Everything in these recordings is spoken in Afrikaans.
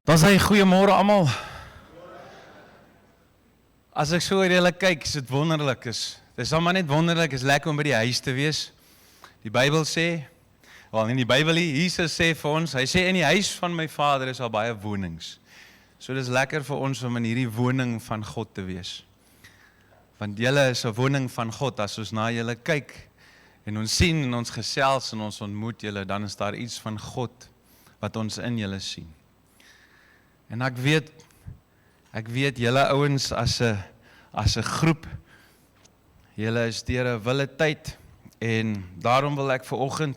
Dan sê goeiemôre almal. As ek so oor julle kyk, is dit wonderlik. Dis maar net wonderlik, is lekker om by die huis te wees. Die Bybel sê, wel in die Bybel, Jesus sê vir ons, hy sê in die huis van my Vader is al baie wonings. So dis lekker vir ons om in hierdie woning van God te wees. Want julle is 'n woning van God. As ons na julle kyk en ons sien en ons gesels en ons ontmoet julle, dan is daar iets van God wat ons in julle sien. En ek weet julle ouens as 'n groep, julle is deur 'n wille tyd en daarom wil ek vanoggend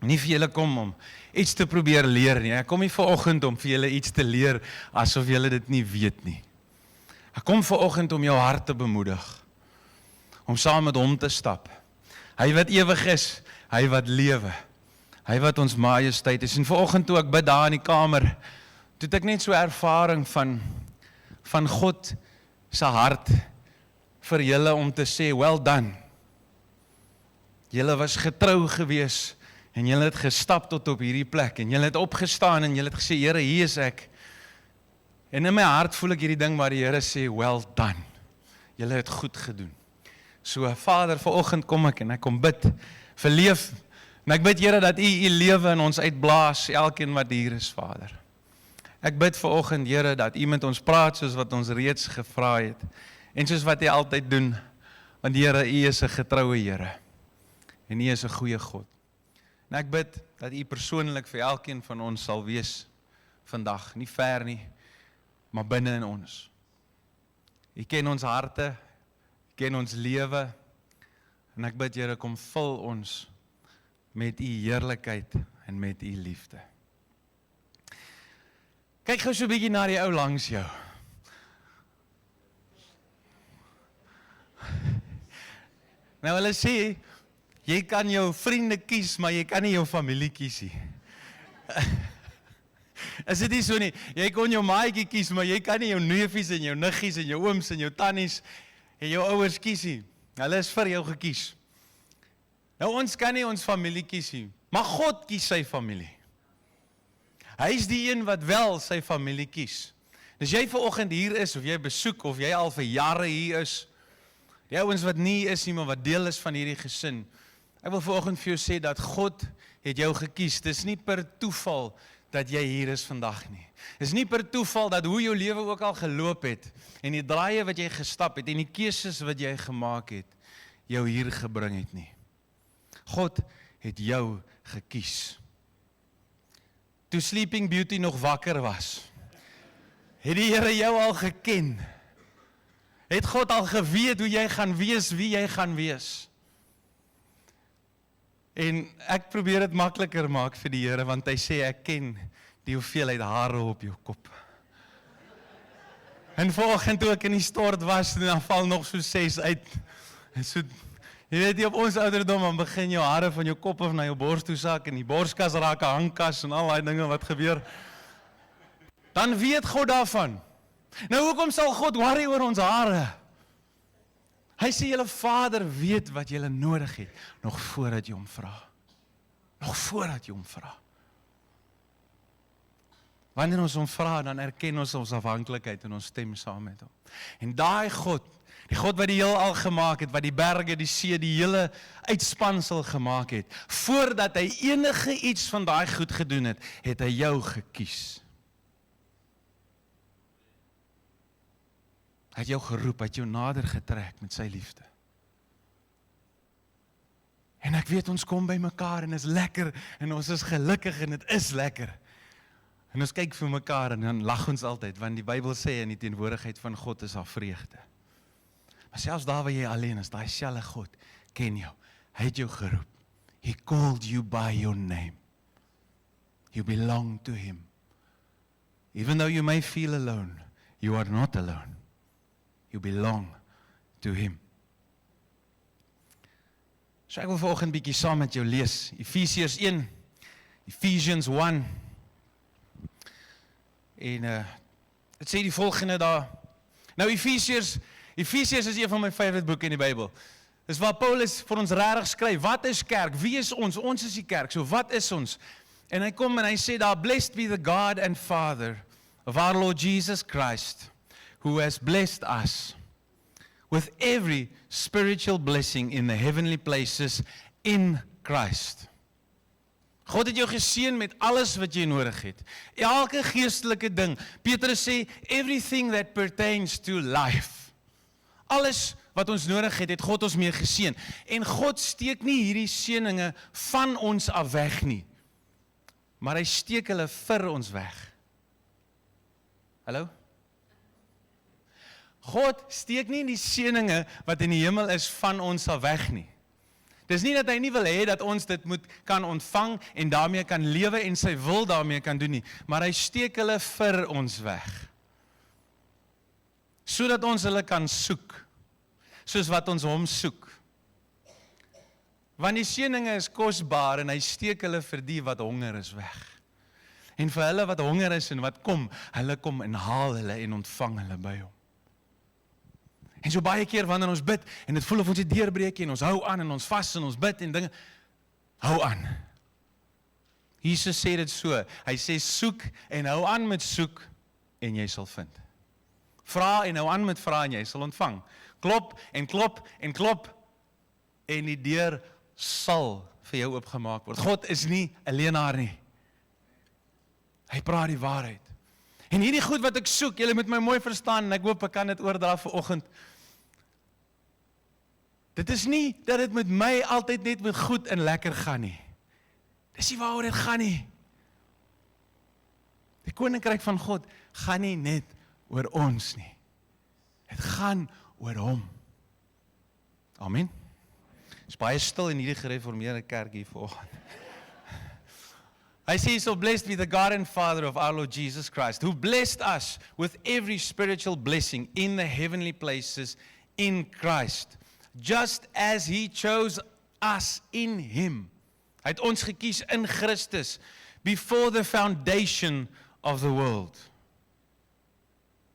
nie vir julle kom om iets te probeer leer nie. Ek kom nie vanoggend om vir julle iets te leer asof julle dit nie weet nie. Ek kom vanoggend om jou hart te bemoedig, om saam met hom te stap. Hy wat ewig is, hy wat lewe, hy wat ons majesteit is. En vanoggend toe ek bid daar in die kamer, toe het ek net so ervaring van God se hart vir julle om te sê, well done. Julle was getrou gewees en julle het gestap tot op hierdie plek en julle het opgestaan en julle het gesê, Here, hier is ek. En in my hart voel ek hierdie ding waar die Here sê, well done. Julle het goed gedoen. So Vader, vanoggend kom ek en ek kom bid vir leef. En ek bid Here dat U lewe in ons uitblaas, elkeen wat hier is, Vader. Ek bid vanoggend, Here, dat U met ons praat soos wat ons reeds gevra het. En soos wat U altyd doen. Want Here, U is 'n getroue Here. En U is 'n goeie God. En ek bid dat U persoonlik vir elkeen van ons sal wees vandag. Nie ver nie, maar binne in ons. U ken ons harte, U ken ons lewe. En ek bid, Here, kom vul ons met U heerlikheid en met U liefde. Kyk gou so 'n bietjie na die ou langs jou. Nou hulle sê, jy kan jou vriende kies, maar jy kan nie jou familie kies nie. Is dit nie so nie? Jy kon jou maatjie kies, maar jy kan nie jou neefies en jou niggies en jou ooms en jou tannies en jou ouers kies nie. Hulle is vir jou gekies. Nou ons kan nie ons familie kies nie, maar God kies sy familie. Hy is die een wat wel sy familie kies. As jy vanoggend hier is, of jy besoek, of jy al vir jare hier is, die ouens wat nie is nie, maar wat deel is van hierdie gesin, ek wil vanoggend vir jou sê dat God het jou gekies. Dis nie per toeval dat jy hier is vandag nie. Dis nie per toeval dat hoe jou lewe ook al geloop het, en die draaie wat jy gestap het, en die keuses wat jy gemaak het, jou hier gebring het nie. God het jou gekies. Toe Sleeping Beauty nog wakker was, het die Here jou al geken. Het God al geweet hoe jy gaan wees, wie jy gaan wees. En ek probeer dit makliker maak vir die Here, want hy sê, ek ken die hoeveelheid hare op jou kop. En vanoggend toe ek in die stort was, dan val nog so 6 uit. En so, jy weet nie, op ons ouderdom, dan begin jou hare van jou kop af na jou bors toe sak, en die borskas raak 'n hangkas, en al die dinge wat gebeur. Dan weet God daarvan. Nou hoekom sal God worry oor ons hare? Hy sê, julle Vader weet wat julle nodig het, nog voordat jy hom vra. Nog voordat jy hom vra. Wanneer ons hom vra, dan erken ons ons afhanklikheid en ons stem saam met hom. En daai God, die God wat die heelal gemaak het, wat die berge, die see, die hele uitspansel gemaak het, voordat hy enige iets van daai goed gedoen het, het hy jou gekies. Hy het jou geroep, hy het jou nader getrek met sy liefde. En ek weet ons kom by mekaar en is lekker en ons is gelukkig en dit is lekker. En ons kyk vir mekaar en dan lag ons altyd, want die Bybel sê in die teenwoordigheid van God is daar vreugde. Maar selfs daar waar jy alleen is, daai selfde God ken jou. Hy het jou geroep. He called you by your name. You belong to him. Even though you may feel alone, you are not alone. You belong to him. So ek wil vanoggend bietjie saam met jou lees. Efesiërs 1, Ephesians 1. En dit sê die volgende daar. Nou Efesiërs is een van my favorite boeke in die Bybel. Dis waar Paulus vir ons regtig skryf, wat is kerk? Wie is ons? Ons is die kerk. So wat is ons? En hy kom en hy sê daar, blessed be the God and Father of our Lord Jesus Christ, who has blessed us with every spiritual blessing in the heavenly places in Christ. God het jou geseën met alles wat jy nodig het. Elke geestelike ding. Petrus sê, everything that pertains to life. Alles wat ons nodig het, het God ons mee geseën. En God steek nie hierdie seëninge van ons af weg nie. Maar hy steek hulle vir ons weg. Hallo? God steek nie die seëninge wat in die hemel is van ons af weg nie. Dis nie dat hy nie wil hê dat ons dit kan ontvang en daarmee kan lewe en sy wil daarmee kan doen nie, maar hy steek hulle vir ons weg. Sodat ons hulle kan soek, soos wat ons hom soek. Want die seëninge is kosbaar en hy steek hulle vir die wat honger is weg. En vir hulle wat honger is en wat kom, hulle kom en haal hulle en ontvang hulle by hom. En so baie keer wanneer ons bid, en dit voel of ons die deurbreek, en ons hou aan, en ons vas, en ons bid, en dinge, hou aan. Jesus sê dit so, hy sê soek, en hou aan met soek, en jy sal vind. Vra en hou aan met vra, en jy sal ontvang. Klop, en klop, en klop, en die deur sal vir jou oopgemaak word. God is nie 'n leenaar nie. Hy praat die waarheid. En hierdie goed wat ek soek, julle moet my mooi verstaan, en ek hoop ek kan dit oordra vanoggend. Dit is nie dat dit met my altyd net met goed en lekker gaan nie. Dis nie waaroor dit gaan nie. Die koninkryk van God gaan nie net oor ons nie. Dit gaan oor hom. Amen. Dit is baie stil in hierdie gereformeerde kerk hier vanoggend. I say, so blessed be the God and Father of our Lord Jesus Christ, who blessed us with every spiritual blessing in the heavenly places in Christ, just as He chose us in Him. Hy het ons gekies in Christus, before the foundation of the world.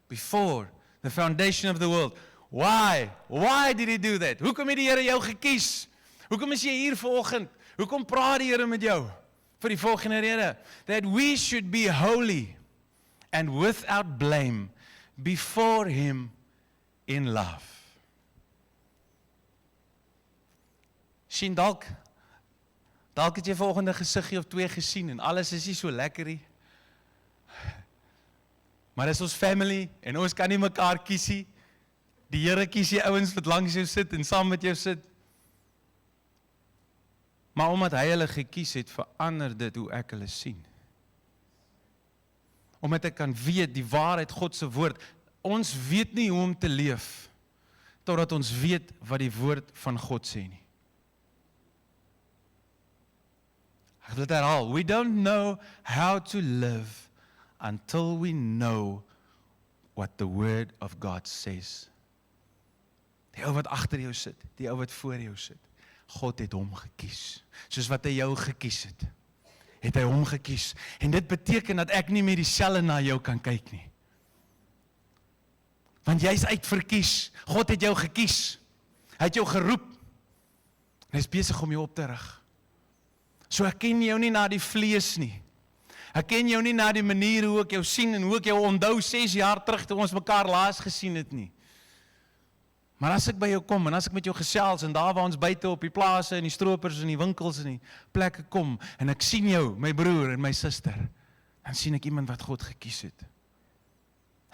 Before the foundation of the world. Why? Why did He do that? Hoekom het die Here jou gekies? Hoekom is jy hier vanoggend? Hoekom praat die Here met jou? Vir die volgende rede, that we should be holy and without blame before Him in love. Sien dalk het jy volgende gesiggie of twee gesien en alles is nie so lekker nie. Maar dis ons family en ons kan nie mekaar kies nie. Die Here kies die ouens wat langs jou sit en saam met jou sit. Maar omdat hy hulle gekies het, verander dit hoe ek hulle sien. Omdat ek kan weet, die waarheid, God se woord, ons weet nie hoe om te leef, totdat ons weet wat die woord van God sê nie. Ek wil dit herhaal, we don't know how to live until we know what the word of God says. Die ou wat agter jou sit, die ou wat voor jou sit. God het hom gekies, soos wat hy jou gekies het hy hom gekies, en dit beteken dat ek nie meer dieselfde na jou kan kyk nie, want jy is uitverkies, God het jou gekies, hy het jou geroep, en hy is besig om jou op te rig, so ek ken jou nie na die vlees nie, ek ken jou nie na die manier hoe ek jou sien, en hoe ek jou onthou 6 jaar terug, toe ons mekaar laas gesien het nie, maar as ek by jou kom, en as ek met jou gesels, en daar waar ons buite op die plase, en die stroopers, en die winkels, en die plekke kom, en ek sien jou, my broer en my suster, dan sien ek iemand wat God gekies het.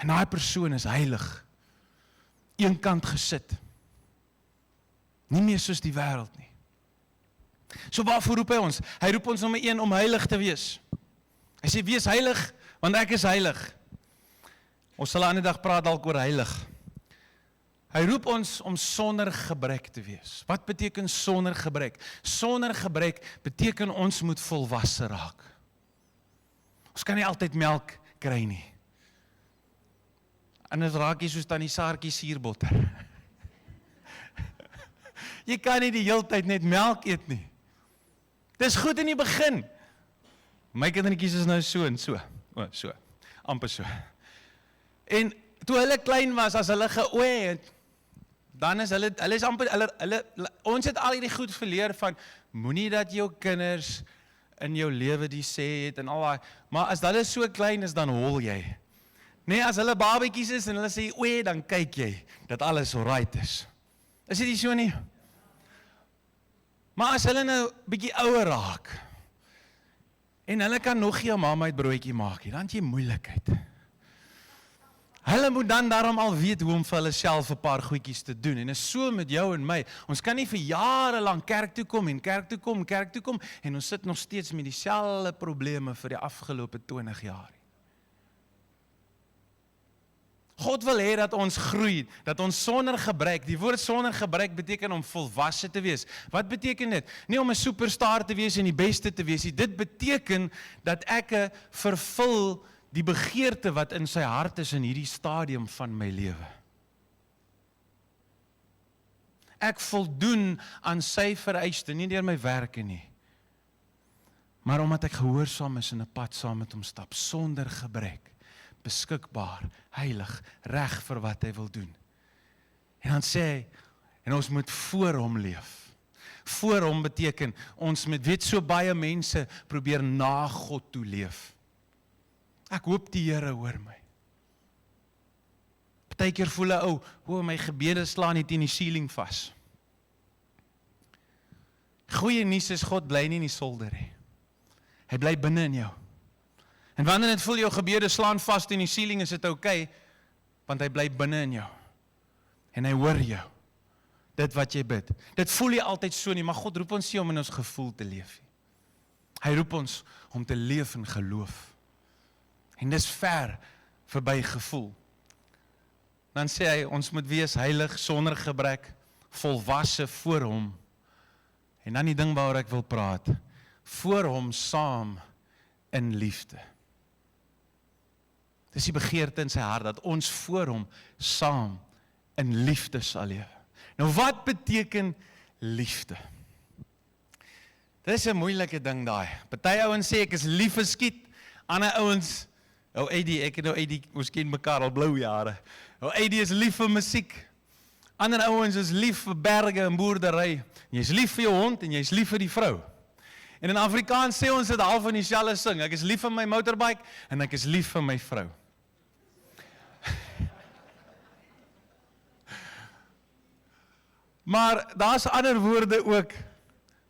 En daai persoon is heilig, eenkant gesit, nie meer soos die wêreld nie. So waarvoor roep hy ons? Hy roep ons nommer 1 om heilig te wees. Hy sê, wees heilig, want ek is heilig. Ons sal 'n ander dag praat dalk oor heilig. Hy roep ons om sonder gebrek te wees. Wat beteken sonder gebrek? Sonder gebrek beteken ons moet volwasse raak. Ons kan nie altyd melk kry nie. Anders raak jy soos tannie Saartjie suurbotter. Jy kan nie die hele tyd net melk eet nie. Dis goed in die begin. My kindertjies is nou so en so. So, amper so. En toe hulle klein was, as hulle geoe het, dan is hulle is amper, ons het al hierdie goed verleer van, moenie dat jou kinders in jou lewe die sê het en al daai, maar as hulle so klein is, dan hol jy. Nee, as hulle babatjies is en hulle sê, oei, dan kyk jy dat alles alright is. Is dit nie so nie? Maar as hulle nou bietjie ouer raak, en hulle kan nog nie 'n Marmite broodjie maak nie, dan het jy moeilikheid. Hulle moet dan daarom al weet hoe om vir hulle self 'n paar goedjies te doen. En is so met jou en my. Ons kan nie vir jare lank kerk toe kom en kerk toe kom en ons sit nog steeds met dieselfde probleme vir die afgelope 20 jaar. God wil hê dat ons groei, dat ons sonder gebrek, die woord sonder gebrek beteken om volwasse te wees. Wat beteken dit? Nie om 'n superstar te wees en die beste te wees nie. Dit beteken dat ek vervul die begeerte wat in sy hart is in hierdie stadium van my lewe. Ek voldoen aan sy vereiste, nie deur my werke nie, maar omdat ek gehoorsaam is en 'n pad saam met hom stap, sonder gebrek, beskikbaar, heilig, reg vir wat hy wil doen. En dan sê hy, en ons moet voor hom leef. Voor hom beteken, ons met weet so baie mense probeer na God toe leef. Ek hoop die Here hoor my. Partykeer voel 'n ou, my gebede slaan nie teen die ceiling vas. Goeie nuus is God bly nie in die solder nie. Hy bly binne in jou. En wanneer dit voel jou gebede slaan vas teen die ceiling, is dit okay, want hy bly binne in jou. En hy hoor jou. Dit wat jy bid. Dit voel nie altyd so nie, maar God roep ons nie om in ons gevoel te leef nie. Hy roep ons om te leef in geloof. En dis ver verby gevoel. Dan sê hy, ons moet wees heilig, sonder gebrek, volwasse voor hom. En dan die ding waaroor ek wil praat, voor hom saam in liefde. Dis die begeerte in sy hart, dat ons voor hom saam in liefde sal lewe. Nou wat beteken liefde? Dis 'n moeilike ding daai. Party ouens sê ek is lief vir skiet, ander ouens, ek en Eddie, ons ken mekaar al blou jare. Eddie is lief vir musiek. Ander ouens is lief vir berge en boerdery. Jy's lief vir jou hond en jy's lief vir die vrou. En in Afrikaans sê ons dit half van dieselfde sing. Ek is lief vir my motorbike en ek is lief vir my vrou. Maar daar's ander woorde ook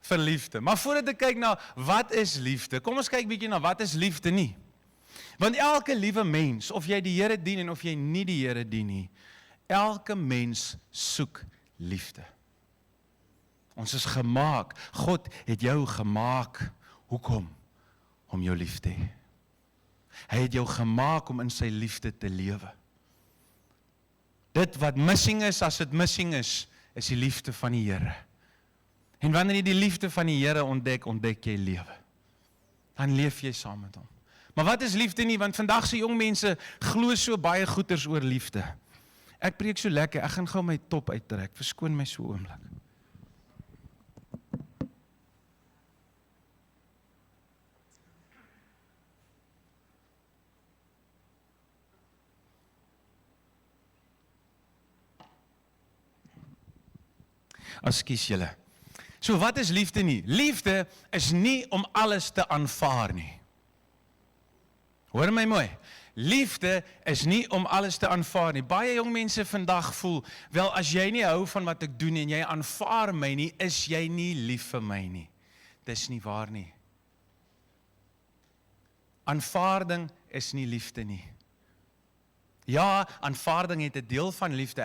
vir liefde. Maar voordat ek kyk na wat is liefde, kom ons kyk bietjie na wat is liefde nie. Want elke liewe mens, of jy die Here dien en of jy nie die Here dien nie, elke mens soek liefde. Ons is gemaak, God het jou gemaak, hoekom? Om jou lief te hê. Hy het jou gemaak om in sy liefde te lewe. Dit wat missing is, as dit missing is die liefde van die Here. En wanneer jy die liefde van die Here ontdek jy lewe. Dan leef jy saam met hom. Maar wat is liefde nie? Want vandag se jong mense glo so baie goeters oor liefde. Ek preek so lekker, ek gaan gou my top uittrek. Verskoon my so oomblik. Ekskuus julle. So wat is liefde nie? Liefde is nie om alles te aanvaar nie. Hoor my mooi. Liefde is nie om alles te aanvaar nie. Baie jong mense vandag voel, wel as jy nie hou van wat ek doen en jy aanvaar my nie, is jy nie lief vir my nie. Dis nie waar nie. Aanvaarding is nie liefde nie. Ja, aanvaarding het 'n deel van liefde.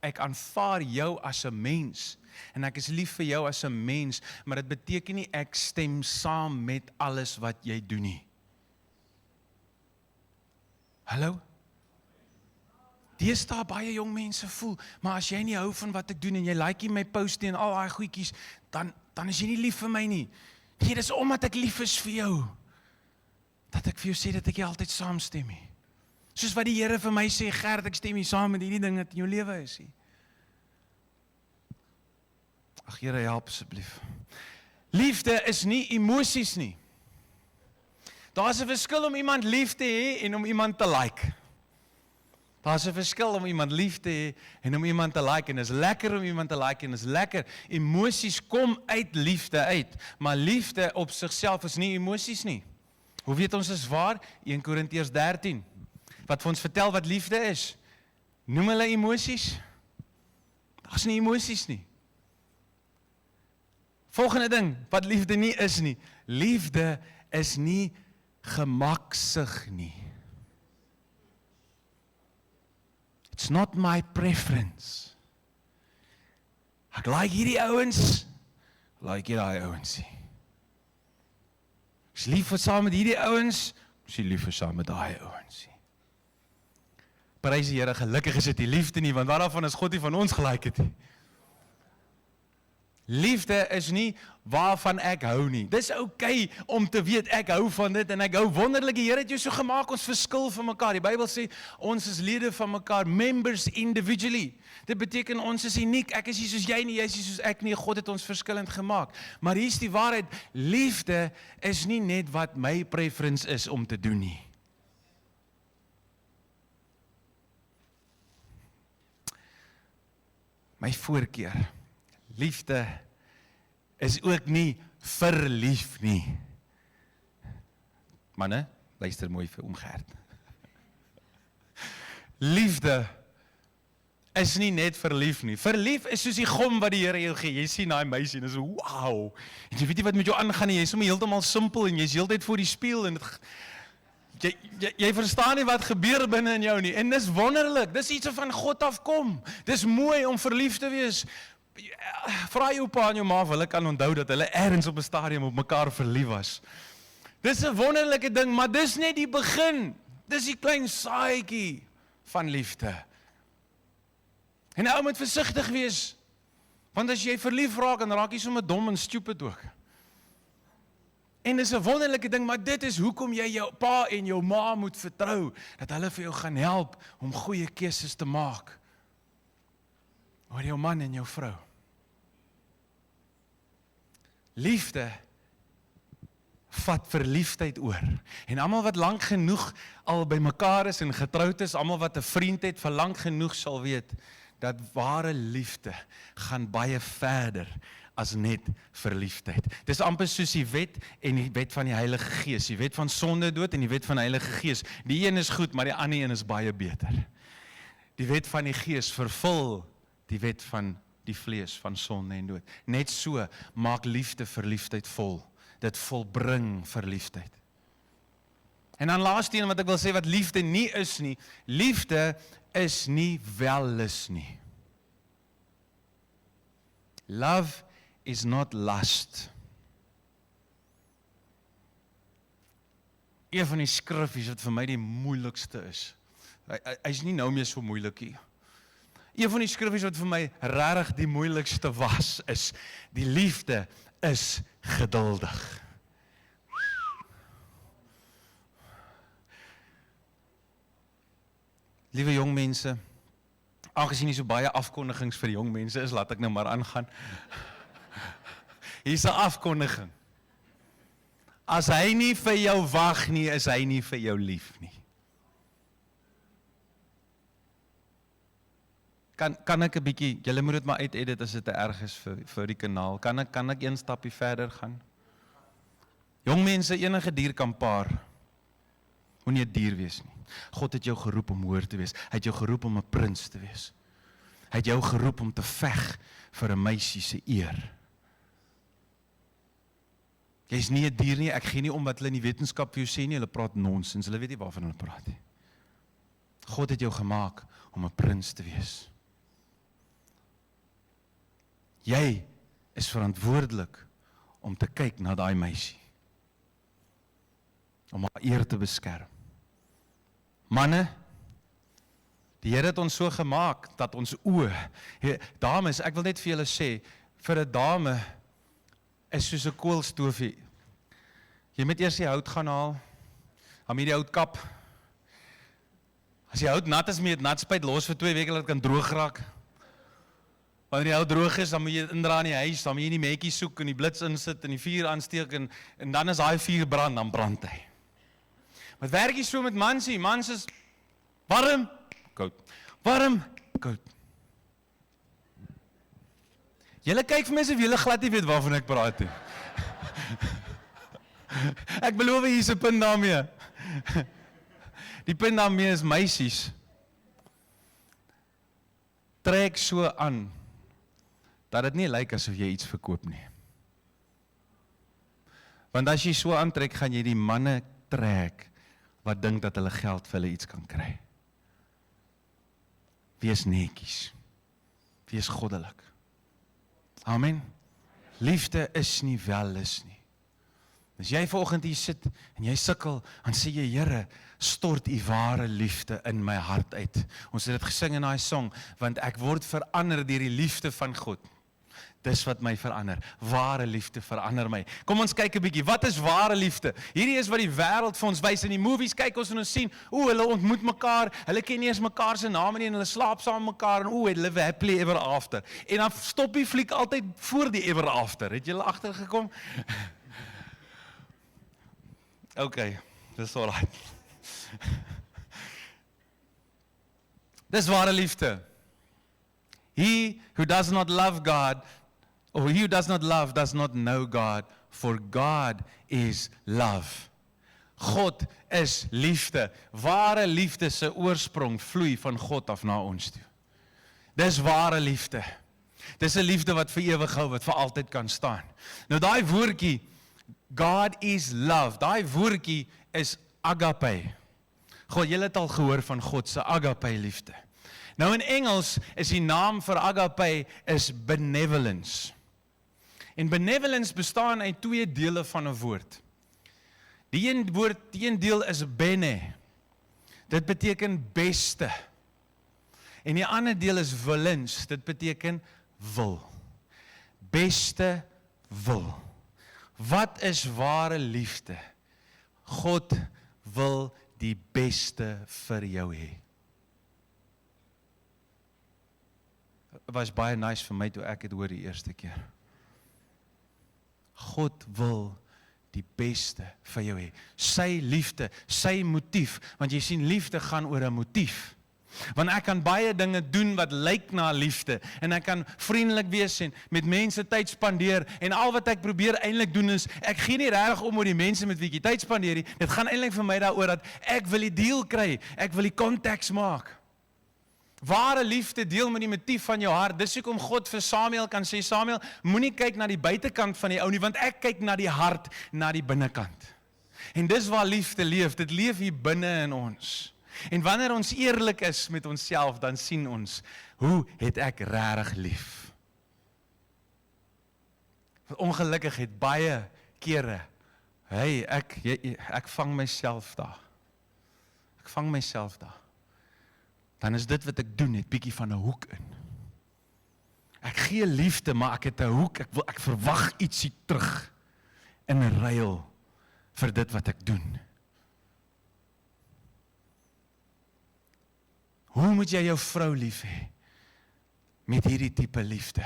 Ek aanvaar jou as 'n mens. En ek is lief vir jou as 'n mens, maar dit beteken nie ek stem saam met alles wat jy doen nie. Hallo? Deesdae baie jong mense voel, maar as jy nie hou van wat ek doen en jy like nie my post en al daai goedjies, dan is jy nie lief vir my nie. Nee, dis omdat ek lief is vir jou, dat ek vir jou sê dat ek jy altyd saamstem nie. Soos wat die Here vir my sê, Gert, ek stem nie saam met hierdie ding wat in jou lewe is nie. Ag Here, help asseblief. Liefde is nie emosies nie. Daar's 'n verskil om iemand lief te hê en om iemand te like. Daar's 'n verskil om iemand lief te hê en om iemand te like. En is lekker om iemand te like en is lekker. Emosies kom uit liefde uit, maar liefde op sigself is nie emosies nie. Hoe weet ons is waar? 1 Korintiërs 13. wat vir ons vertel wat liefde is. Noem hulle emosies? Daar's nie emosies nie. Volgende ding, wat liefde nie is nie. Liefde is nie gemaksig nie. It's not my preference. Ek like hierdie ouens, like hierdie ouens nie. Ek is lief vir saam met hierdie ouens, ek is lief vir saam met daai ouens nie. Prys die Here, gelukkig is dit die liefde nie, want waarvan is God nie van ons gelyk het nie. Liefde is nie waarvan ek hou nie. Dis okay om te weet ek hou van dit en ek hou wonderlik. Die Here het jou so gemaak, ons verskil van mekaar. Die Bybel sê ons is lede van mekaar, members individually. Dit beteken ons is uniek. Ek is nie soos jy nie, jy is nie soos ek nie. God het ons verskillend gemaak. Maar hier is die waarheid, liefde is nie net wat my preference is om te doen nie. My voorkeur. Liefde is ook nie verlief nie. Manne, luister mooi vir Gert. Liefde is nie net verlief nie. Verlief is soos die gom wat die Here jou gee. Jy sien daai meisie en is so, wow. En jy weet nie wat met jou aangaan nie. Jy is sommer heeltemal simpel en jy's heeltyd voor die spieël en jy verstaan nie wat gebeur binne in jou nie. En dis wonderlik. Dis iets wat van God afkom. Dis mooi om verlief te wees. Vra jou pa en jou ma of hulle kan onthou dat hulle ergens op 'n stadium op mekaar verlief was. Dis 'n wonderlike ding, maar dis net die begin. Dis die klein saadjie van liefde. En ou moet versigtig wees, want as jy verlief raak, dan raak jy sommer dom en stupid ook. En dis 'n wonderlike ding, maar dit is hoekom jy jou pa en jou ma moet vertrou, dat hulle vir jou gaan help om goeie keuses te maak oor jou man en jou vrou. Liefde vat verliefdheid oor. En almal wat lank genoeg al by mekaar is en getroud is, almal wat 'n vriend het vir lank genoeg sal weet, dat ware liefde gaan baie verder as net verliefdheid. Dis amper soos die wet en die wet van die Heilige Gees. Die wet van sonde dood en die wet van die Heilige Gees. Die een is goed, maar die ander een is baie beter. Die wet van die Gees vervul die wet van die vlees, van sonde en dood. Net so maak liefde verliefdheid vol. Dit volbring verliefdheid. En dan laaste een wat ek wil sê wat liefde nie is nie. Liefde is nie wellus nie. Love is not lust. Een van die skriffies wat vir my die moeilikste is. Hy is nie nou meer so moeilik nie. Een van die skriffies wat vir my regtig die moeilikste was, is die liefde is geduldig. Liewe jong mense, aangesien nie so baie afkondigings vir jong mense is, laat ek nou maar aangaan. Hier is 'n afkondiging. As hy nie vir jou wag nie, is hy nie vir jou lief nie. Kan ek 'n bietjie, julle moet dit maar uit-edit as dit te erg is vir die kanaal. Kan ek een stapie verder gaan? Jong mense, enige dier kan paar. Moenie 'n dier wees nie. God het jou geroep om hoër te wees. Hy het jou geroep om 'n prins te wees. Hy het jou geroep om te veg vir 'n meisie se eer. Jy is nie 'n dier nie, ek gee nie om wat hulle in die wetenskap vir jou sê nie, hulle praat nonsens, hulle weet nie waarvan hulle praat nie. God het jou gemaak om 'n prins te wees. Jy is verantwoordelik om te kyk na daai meisie. Om haar eer te beskerm. Manne, die Here het ons so gemaak, dat ons oë, dames, ek wil net vir julle sê, vir 'n dame, is soos 'n koolstofie. Jy moet eers die hout gaan haal, dan moet jy die hout kap. As die hout nat is, moet jy dit nat spuit los vir 2 weke, dat dit kan droog raak. Wanneer die hout droog is, dan moet jy dit indra in die huis, dan moet jy die metjie soek en die blits insit en die vuur aansteek en dan is daai vuur brand, dan brand hy. Maar werk jy so met mansie? Mans is warm, koud. Warm, koud. Julle kyk vir my asof julle glad nie weet waarvan ek praat nie. Ek beloof hier is 'n punt daarmee. Die punt daarmee is meisies trek so aan dat dit nie lyk asof jy iets verkoop nie. Want as jy so aantrek, gaan jy die manne trek wat dink dat hulle geld vir hulle iets kan kry. Wees netjies. Wees goddelik. Amen. Liefde is nie welis nie. As jy vanoggend hier sit en jy sukkel, dan sê jy, Here, stort u ware liefde in my hart uit. Ons het dit gesing in daai song, want ek word verander deur die liefde van God. Dis wat my verander. Ware liefde verander my. Kom ons kyk 'n bietjie, wat is ware liefde? Hierdie is wat die wêreld vir ons wys. In die movies kyk ons en ons sien, hulle ontmoet mekaar, hulle ken nie eens mekaar se name nie en hulle slaap saam met mekaar en they live happily ever after. En dan stop die fliek altyd voor die ever after. Het julle agtergekom? Okay, dis alright. Dis ware liefde. He who does not love God, or he who does not love does not know God, for God is love. God is liefde. Ware liefde se oorsprong vloei van God af na ons toe. Dis ware liefde. Dis 'n liefde wat vir ewig hou, wat vir altyd kan staan. Nou daai woordjie, God is love, daai woordjie is agape. God, julle het al gehoor van God se agape liefde. Nou in Engels is die naam vir agape is benevolence. En benevolence bestaan uit twee dele van 'n woord. Die een deel is bene. Dit beteken beste. En die ander deel is willens. Dit beteken wil. Beste wil. Wat is ware liefde? God wil die beste vir jou hê. Het was baie nice vir my toe ek het hoor die eerste keer. God wil die beste vir jou hê. Sy liefde, sy motief, want jy sien liefde gaan oor 'n motief. Want ek kan baie dinge doen wat lyk na liefde en ek kan vriendelik wees en met mense tyd spandeer en al wat ek probeer eintlik doen is ek gee nie regtig om oor die mense met wie ek tyd spandeer nie. Dit gaan eintlik vir my daaroor dat ek wil die deal kry, ek wil die konteks maak. Ware liefde deel met die motief van jou hart. Dis hoekom God vir Samuel kan sê, Samuel, moenie kyk na die buitekant van die ou nie, want ek kyk na die hart, na die binnekant. En dis waar liefde leef, dit leef hier binne in ons. En wanneer ons eerlik is met onsself, dan sien ons, hoe het ek regtig lief? Ongelukkig het baie kere, ek vang myself daar. Ek vang myself daar. Dan is dit wat ek doen, het bietjie van 'n hoek in. Ek gee liefde, maar ek het 'n hoek, ek verwag ietsie terug in 'n ruil vir dit wat ek doen. Hoe moet jy jou vrou lief hê? Met hierdie tipe liefde.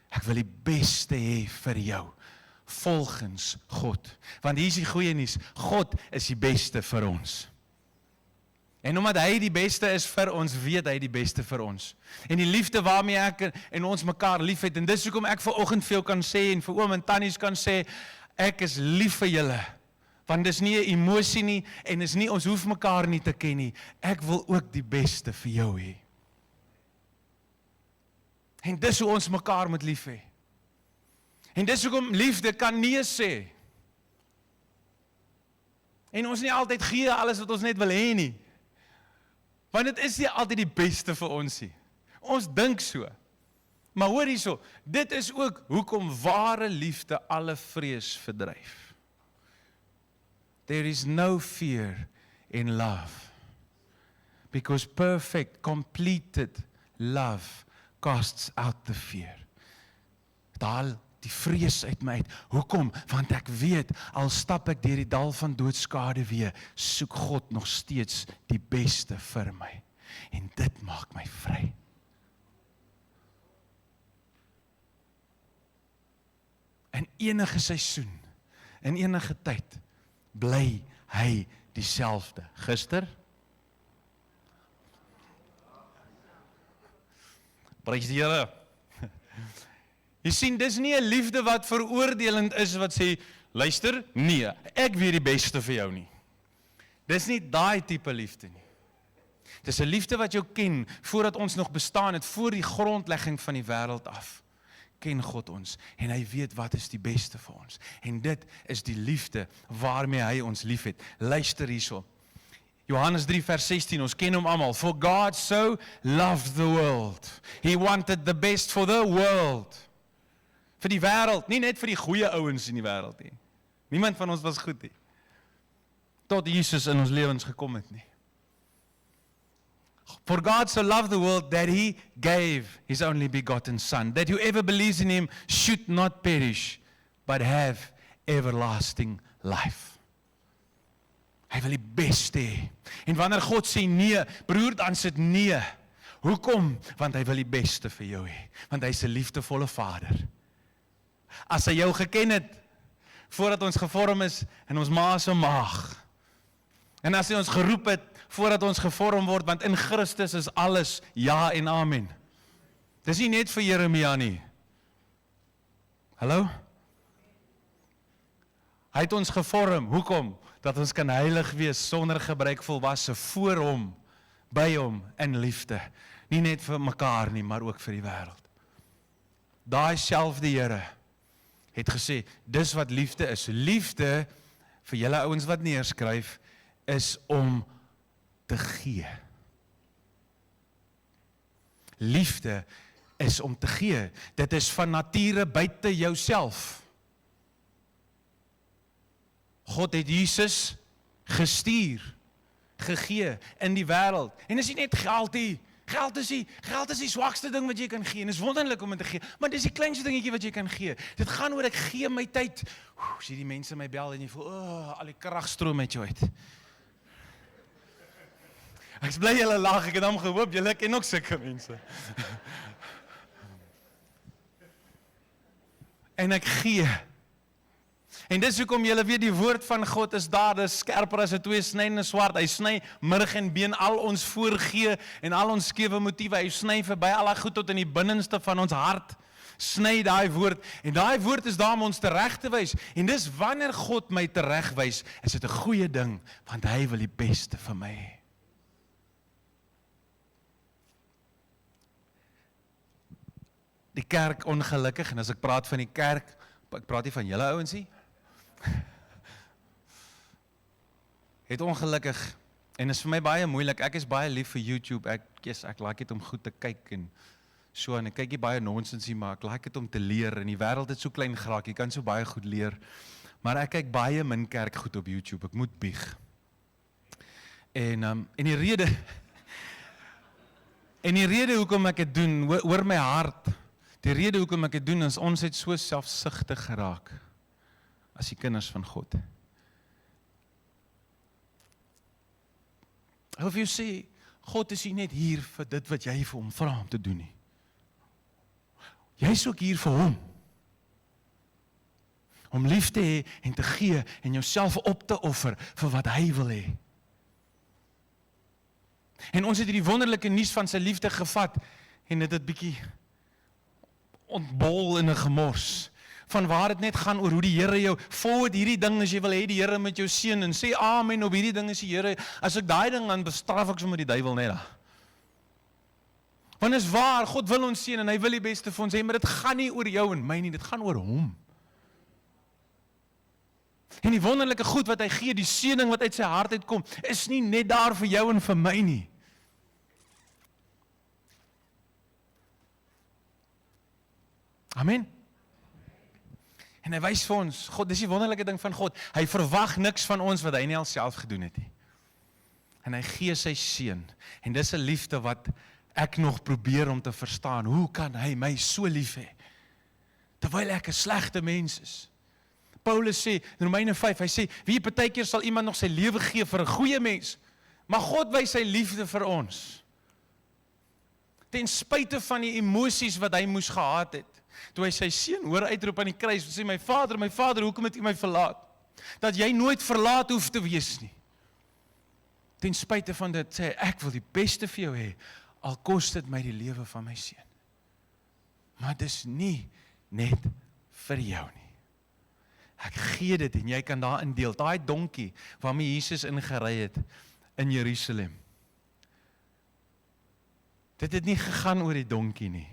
Ek wil die beste hê vir jou, volgens God. Want hier is die goeie nuus, God is die beste vir ons. En omdat hy die beste is vir ons, weet hy die beste vir ons. En die liefde waarmee ek en ons mekaar lief het, en dis hoekom ek vanoggend vir jou kan sê, en vir oom en tannies kan sê, ek is lief vir julle. Want dis nie 'n emosie nie, en dis nie, ons hoef mekaar nie te ken nie. Ek wil ook die beste vir jou hê. En dis hoe ons mekaar moet lief hê. En dis hoekom liefde kan nee sê. En ons nie altyd gee alles wat ons net wil hê nie. Want dit is nie altyd die beste vir ons nie. Ons dink so. Maar hoor hierso, dit is ook hoekom ware liefde alle vrees verdryf. There is no fear in love. Because perfect, completed love casts out the fear. Daal die vrees uit my uit. Hoekom? Want ek weet, al stap ek deur die dal van doodskade weer, soek God nog steeds die beste vir my. En dit maak my vry. In enige seisoen, in enige tyd, bly hy dieselfde. Gister? Prys die Here. Jy sien, dis nie 'n liefde wat veroordelend is, wat sê, luister, nee, ek weet die beste vir jou nie. Dis nie daai tipe liefde nie. Dis 'n liefde wat jou ken, voordat ons nog bestaan het, voor die grondlegging van die wêreld af. Ken God ons, en hy weet wat is die beste vir ons. En dit is die liefde waarmee hy ons liefhet. Luister hierso. Johannes 3 vers 16, ons ken hom almal. For God so loved the world. He wanted the best for the world. Vir die wêreld, nie net vir die goeie ouens in die wêreld nie. Niemand van ons was goed nie. Tot Jesus in ons lewens gekom het nie. For God so loved the world that he gave his only begotten Son, that whoever believes in him should not perish, but have everlasting life. Hy wil die beste hê. En wanneer God sê nee, broer, dan sê nee. Hoekom? Want hy wil die beste vir jou hê. Want hy is 'n liefdevolle Vader. As hy jou geken het, voordat ons gevorm is in ons ma se maag, en as hy ons geroep het, voordat ons gevorm word, want in Christus is alles ja en amen. Dis nie net vir Jeremia nie. Hallo? Hy het ons gevorm, hoekom? Dat ons kan heilig wees, sonder gebruik volwasse, voor hom, by hom, in liefde. Nie net vir mekaar nie, maar ook vir die wêreld. Daai selfde Here het gesê, dis wat liefde is. Liefde, vir julle ouens wat neerskryf, is om te gee. Liefde is om te gee. Dit is van nature buite jouself. God het Jesus gestuur, gegee in die wêreld. En is nie net geld nie. Geld is die swakste ding wat jy kan gee. En is wonderlik om dit te gee, maar dis die kleinste dingetjie wat jy kan gee. Dit gaan oor ek gee my tyd. As jy die mense my bel en jy voel, al die krag stroom uit jou uit. Ek is bly julle lag, ek het hom gehoop, julle ken ook sulke mense. En ek gee. En dis hoekom julle weet die woord van God is daar, dis skerper as 'n tweesnydende swaard. Hy sny murg en been, al ons voorgee en al ons skewe motiewe. Hy sny verby al die goed tot in die binneste van ons hart. Sny daai woord, en daai woord is daar om ons tereg te wys. En dis wanneer God my teregwys, is dit 'n goeie ding, want hy wil die beste vir my hê. Die kerk ongelukkig, en as ek praat van die kerk, ek praat nie van julle ouens nie, het ongelukkig, en is vir my baie moeilik, ek is baie lief vir YouTube, ek like dit om goed te kyk, en so, en ek kyk nie baie nonsens nie, maar ek like dit om te leer, en die wêreld het so klein geraak, jy kan so baie goed leer, maar ek kyk baie min kerk goed op YouTube, ek moet bieg. En die rede hoekom ek dit doen, hoor my hart, die rede hoekom ek dit doen, is ons het so selfsugtig geraak, as die kinders van God. Ek wil vir jou sê, God is nie net hier vir dit wat jy vir hom vra om te doen nie. Jy is ook hier vir hom. Om lief te hê en te gee en jouself op te offer vir wat hy wil hê. En ons het hierdie wonderlike nuus van sy liefde gevat en dit bietjie ontbol in 'n gemors. Van waar dit net gaan oor hoe die Here jou volg hierdie ding as jy wil hê die Here met jou seën en sê amen op hierdie ding is die Here. As ek daai ding aan bestraf ek sommer die duiwel net daar. Want is waar, God wil ons seën en hy wil die beste vir ons hê, maar dit gaan nie oor jou en my nie, dit gaan oor hom. En die wonderlike goed wat hy gee, die seëning wat uit sy hart uitkom, is nie net daar vir jou en vir my nie. Amen. En hy wys vir ons, God, dis die wonderlike ding van God, hy verwag niks van ons wat hy nie alself gedoen het nie. En hy gee sy seun, en dis 'n liefde wat ek nog probeer om te verstaan, hoe kan hy my so lief hê, terwyl ek 'n slegte mens is. Paulus sê, in Romeine 5, hy sê, wie partykeer sal iemand nog sy lewe gee vir 'n goeie mens, maar God wys sy liefde vir ons. Ten spyte van die emosies wat hy moes gehad het, toe hy sy seun hoor uitroep aan die kruis, en sê, my vader, hoekom het u my verlaat? Dat jy nooit verlaat hoef te wees nie. Ten spyte van dit sê hy, ek wil die beste vir jou hê, al kos dit my die lewe van my seun. Maar dis nie net vir jou nie. Ek gee dit en jy kan daarin deel. Daai donkie waarmee Jesus ingery het in Jerusalem. Dit het nie gegaan oor die donkie nie.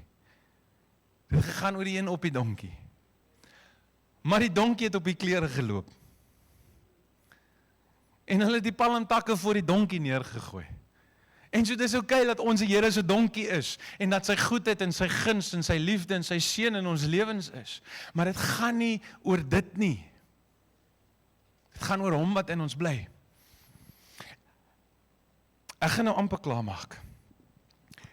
Dit het gegaan oor die een op die donkie. Maar die donkie het op die klere geloop. En hulle het die palmtakke voor die donkie neergegooi. En so dis okay dat ons die Here se donkie is, en dat sy goedheid en sy guns en sy liefde en sy seën in ons lewens is. Maar dit gaan nie oor dit nie. Dit gaan oor hom wat in ons bly. Ek gaan nou amper klaarmaak.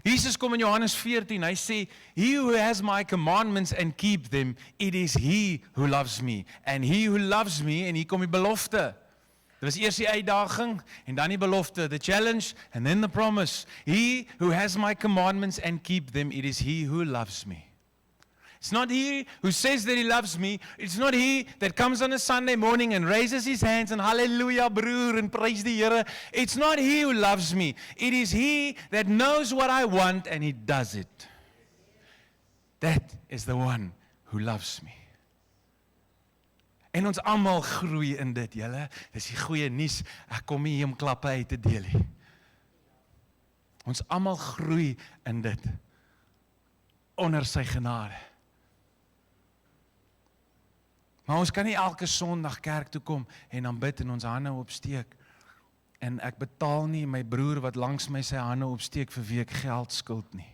Jesus kom in Johannes 14, hy sê, He who has my commandments and keep them, it is he who loves me. And he who loves me, en hier kom die belofte. Dit was eers die uitdaging, en dan die belofte, the challenge, and then the promise. He who has my commandments and keep them, it is he who loves me. It's not he who says that he loves me. It's not he that comes on a Sunday morning and raises his hands and hallelujah broer en prys die Here. It's not he who loves me. It is he that knows what I want and he does it. That is the one who loves me. En ons almal groei in dit, julle. Dis die goeie nuus. Ek kom nie hier om klappe uit te deel nie. Ons almal groei in dit. Onder sy genade. Maar ons kan nie elke Sondag kerk toe kom en dan bid en ons hande opsteek. En ek betaal nie my broer wat langs my sy hande opsteek vir wie ek geld skuld nie.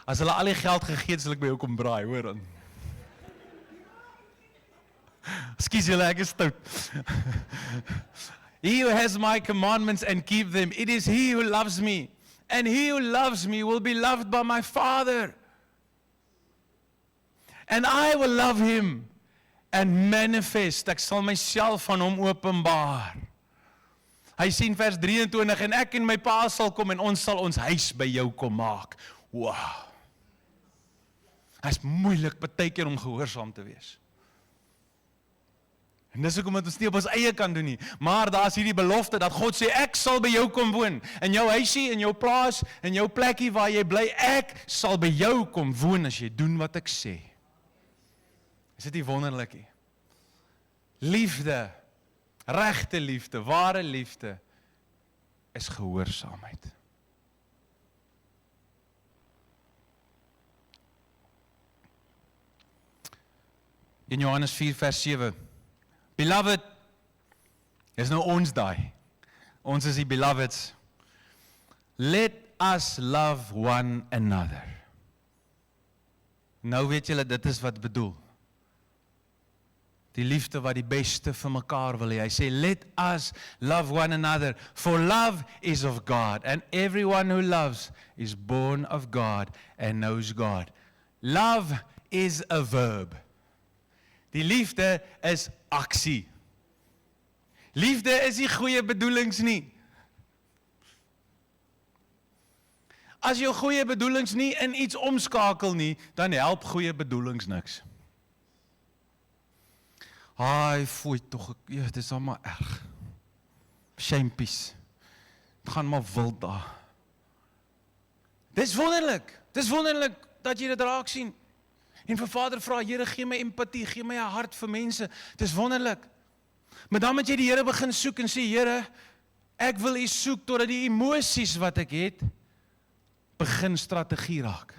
As hulle al die geld gegee het, sal ek by jou kom braai, hoor dan. Ekskuus julle, ek is stout. He who has my commandments and keep them, it is he who loves me. And he who loves me will be loved by my Father. And I will love him and manifest. Ek sal myself van hom openbaar. Hy sê in vers 23, en ek en my pa sal kom en ons sal ons huis by jou kom maak. Wow. Dit is moeilik partykeer om gehoorsaam te wees. En dis hoekom dit ons nie op ons eie kan doen nie. Maar daar is hierdie belofte dat God sê, ek sal by jou kom woon. In jou huisie, in jou plaas, in jou plekkie waar jy bly, ek sal by jou kom woon as jy doen wat ek sê. Is dit nie wonderlik nie? Liefde, regte liefde, ware liefde, is gehoorsaamheid. In Johannes 4 vers 7, Beloved, is nou ons daai. Ons is die beloveds. Let us love one another. Nou weet julle, dit is wat bedoel. Die liefde wat die beste vir mekaar wil hê. Hy sê, let us love one another, for love is of God, and everyone who loves is born of God and knows God. Love is a verb. Die liefde is aksie. Liefde is nie goeie bedoelings nie. As jou goeie bedoelings nie in iets omskakel nie, dan help goeie bedoelings niks. Ai, foei tog, dit is allemaal erg. Shampies. Het gaan maar wild daar. Dis wonderlik dat jy dit raak sien. En vir Vader vra, Here, gee my empatie, gee my 'n hart vir mense. Dis wonderlik. Maar dan moet jy die Here begin soek en sê, Here, ek wil U soek totdat die emosies wat ek het, begin strategie raak.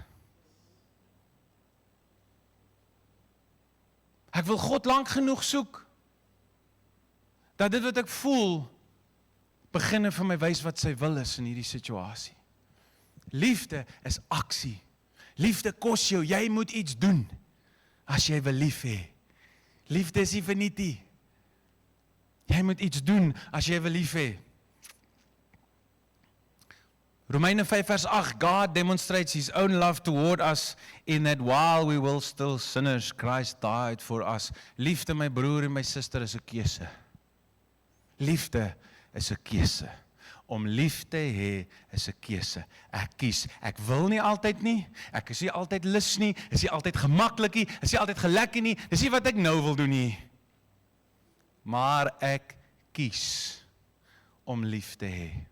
Ek wil God lank genoeg soek, dat dit wat ek voel, begin vir my wys wat sy wil is in hierdie situasie. Liefde is aksie. Liefde kos jou, jy moet iets doen, as jy wil lief hê. Liefde is nie verniet nie. Jy moet iets doen, as jy wil lief hê. Romeine 5 vers 8, God demonstrates His own love toward us, in that while we were still sinners, Christ died for us. Liefde, my broer en my suster, is 'n keuse. Liefde is 'n keuse. Om lief te hê is 'n keuse. Ek kies. Ek wil nie altyd nie. Ek is nie altyd lus nie. Is nie altyd gemaklik nie. Is nie altyd gelekker nie. Dis nie wat ek nou wil doen nie. Maar ek kies om lief te hê.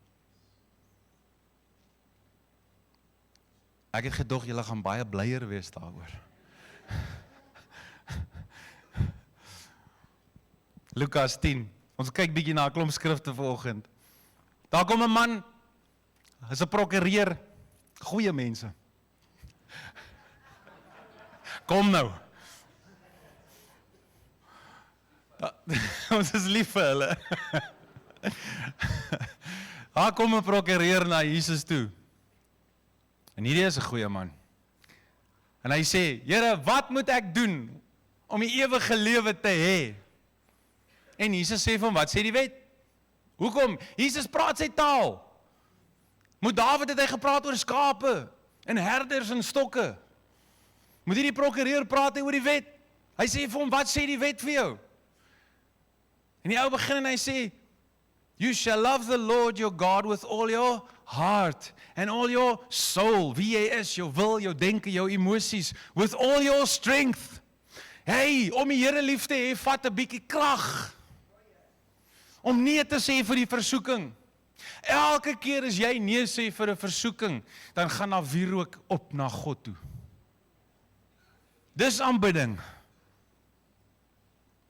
Ek het gedog, julle gaan baie blyer wees daaroor. Lukas 10, ons kyk bietjie na 'n klomp skrifte vanoggend. Daar kom 'n man, is 'n prokureur, goeie mense. Kom nou. Ons is lief vir hulle. Daar kom 'n prokureur na Jesus toe. En hierdie is 'n goeie man. En hy sê, Here, wat moet ek doen om die ewige lewe te hê? En Jesus sê vir hom, wat sê die wet? Hoekom? Jesus praat sy taal. Moet Dawid het hy gepraat oor skape en herders en stokke. Moet hierdie prokureur praat oor die wet? Hy sê vir hom, wat sê die wet vir jou? En die ou begin en hy sê, you shall love the Lord your God with all your heart and all your soul, V-A-S, jou wil, jou denke, jou emosies, with all your strength. Hey, om die Here lief te hê, vat 'n bietjie krag. Om nee te sê vir die versoeking. Elke keer as jy nee sê vir 'n versoeking, dan gaan daar wierook op na God toe. Dis aanbidding.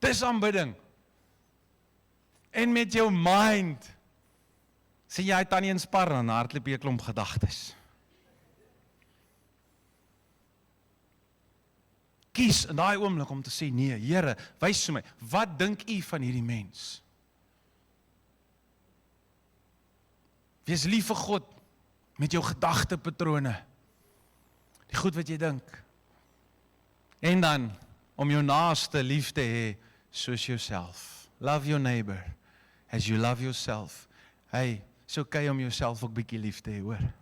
Dis aanbidding. En met jou mind, sê jy Tannie in Spar, dan hardloop jy 'n klomp gedagtes. Kies in daai oomblik om te sê, nee, Here, wys vir my, wat dink U van hierdie mens? Wees lief vir God, met jou gedagtepatrone, die goed wat jy dink. En dan, om jou naaste lief te hê, soos jouself. Love your neighbor, as you love yourself. Hey, is okay om jouself ook bietjie lief te hê, hoor.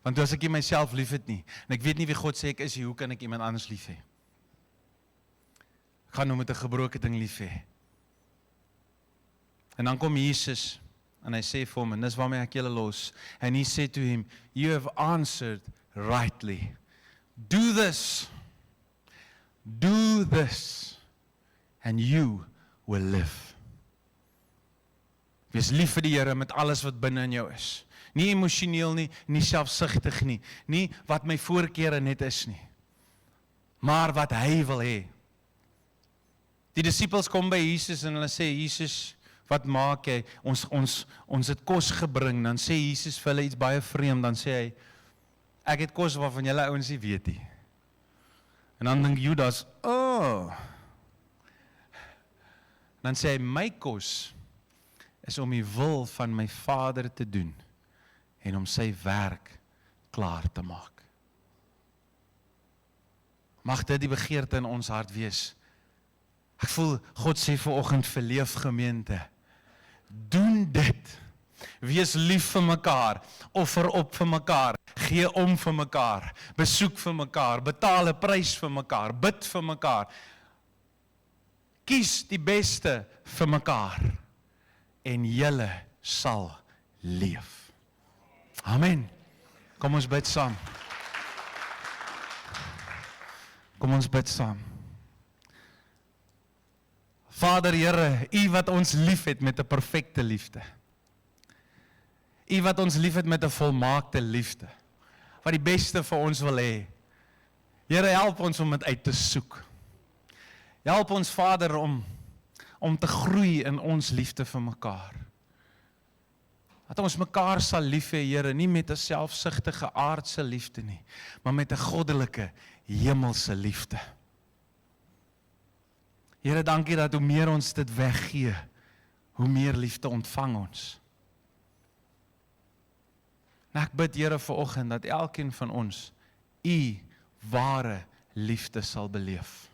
Want as ek nie myself lief het nie, en ek weet nie wie God sê ek is, hoe kan ek iemand anders lief hê? Ek gaan nou met 'n gebroke ding lief hê. En dan kom Jesus, en hy sê vir hom, en dis waarmee ek julle los, and he said to him, you have answered rightly. Do this, and you will live. Wees lief vir die Here met alles wat binne in jou is. Nie emosioneel nie, nie selfsugtig nie, nie wat my voorkeure net is nie, maar wat hy wil hê. Die disippels kom by Jesus en hulle sê, Jesus, wat maak jy? Ons het kos gebring, dan sê Jesus vir hulle iets baie vreemd, dan sê hy, ek het kos waarvan julle ouens nie weet nie. En dan dink Judas, dan sê hy, my kos is om die wil van my Vader te doen en om sy werk klaar te maak. Mag dit die begeerte in ons hart wees. Ek voel, God sê vanoggend vir Leef gemeente, doen dit. Wees lief vir mekaar, offer op vir mekaar, gee om vir mekaar, besoek vir mekaar, betaal 'n prys vir mekaar, bid vir mekaar. Kies die beste vir mekaar en julle sal leef. Amen. Kom ons bid saam. Kom ons bid saam. Vader Here, U wat ons lief het met 'n perfekte liefde. U wat ons lief het met 'n volmaakte liefde. Wat die beste vir ons wil hê. Here, help ons om dit uit te soek. Help ons Vader om te groei in ons liefde vir mekaar. Dat ons mekaar sal lief hê, Here, nie met 'n selfsugtige aardse liefde nie, maar met 'n goddelike hemelse liefde. Here, dankie dat hoe meer ons dit weggee, hoe meer liefde ontvang ons. En ek bid, Here, vanoggend dat elkeen van ons U ware liefde sal beleef.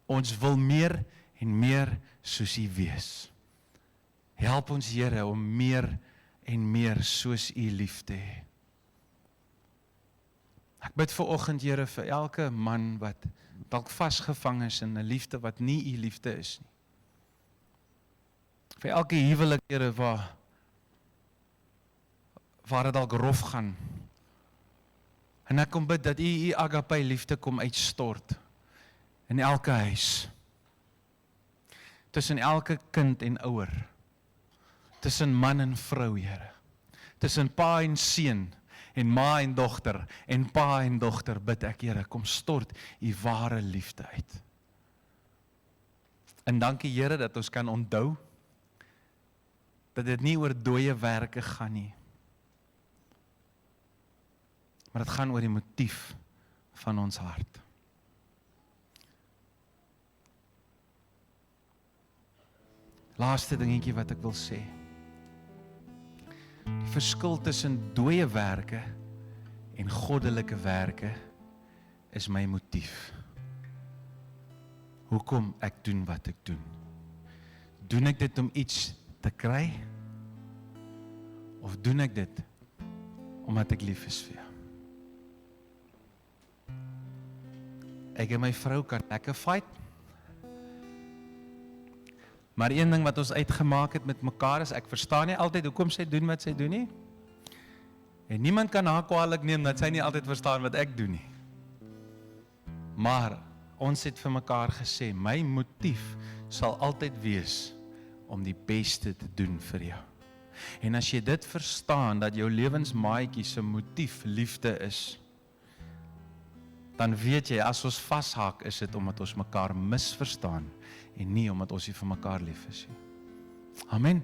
Ons wil meer en meer soos U wees. Help ons, Here, om meer en meer soos U lief te hê. Ek bid vanoggend, Here, vir elke man wat dalk vasgevang is in 'n liefde wat nie U liefde is nie. Vir elke huwelik, Here, waar dit dalk rof gaan. En ek kom bid dat U agape liefde kom uitstort in elke huis. Tussen elke kind en ouer. Tussen man en vrou, Here. tussen pa en seun, en ma en dogter, en pa en dogter, bid ek, Here, kom stort u ware liefde uit. En dankie Here dat ons kan onthou, dat dit nie oor dooie werke gaan nie, maar dit gaan oor die motief van ons hart. Laaste dingetjie wat ek wil sê. Die verskil tussen dooie werke en goddelike werke is my motief. Hoekom ek doen wat ek doen? Doen ek dit om iets te kry? Of doen ek dit omdat ek lief is vir jou? Ek en my vrou kan lekker fight, maar een ding wat ons uitgemaak het met mekaar is, ek verstaan nie altyd hoekom sy doen wat sy doen nie, en niemand kan haar kwaadlik neem dat sy nie altyd verstaan wat ek doen nie. Maar ons het vir mekaar gesê, my motief sal altyd wees om die beste te doen vir jou. En as jy dit verstaan, dat jou lewensmaatjie se motief liefde is, dan weet jy, as ons vashak, is dit omdat ons mekaar misverstaan, en nie omdat ons nie vir mekaar lief is nie. Amen.